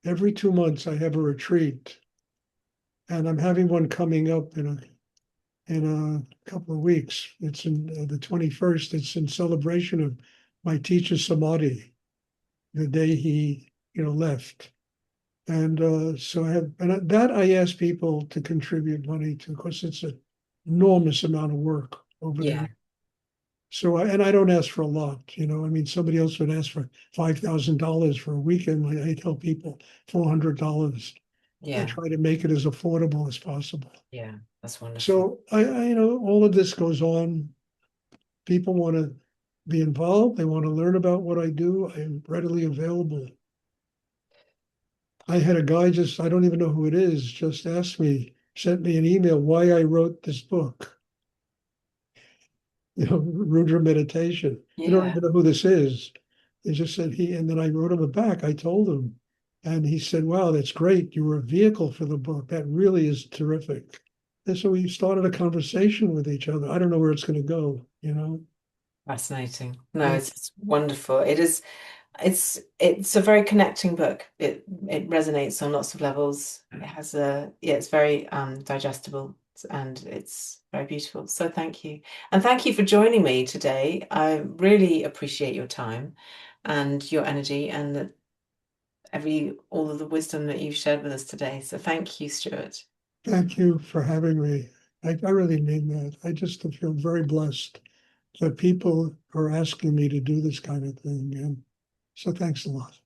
Every 2 months I have a retreat, and I'm having one coming up in a couple of weeks. It's in the 21st. It's in celebration of my teacher Samadhi, the day he left. And so that I ask people to contribute money to, because it's an enormous amount of work over the Yeah. years. So I don't ask for a lot. I mean, somebody else would ask for $5,000 for a weekend. I tell people $400. I Yeah. try to make it as affordable as possible. Yeah. That's wonderful. So all of this goes on. People want to be involved. They want to learn about what I do. I am readily available. I had a guy I don't even know who it is, just asked me, sent me an email why I wrote this book, Rudra Meditation. You don't Yeah. even know who this is. He just said and then I wrote him back. I told him, and he said, wow, that's great. You were a vehicle for the book. That really is terrific. And so we started a conversation with each other. I don't know where it's going to go. Fascinating. No, Yeah. it's wonderful. It's a very connecting book. It resonates on lots of levels. It has it's very digestible and it's very beautiful. So thank you. And thank you for joining me today. I really appreciate your time and your energy and all of the wisdom that you've shared with us today. So thank you, Stuart. Thank you for having me. I really mean that. I just feel very blessed that people are asking me to do this kind of thing. And so thanks a lot.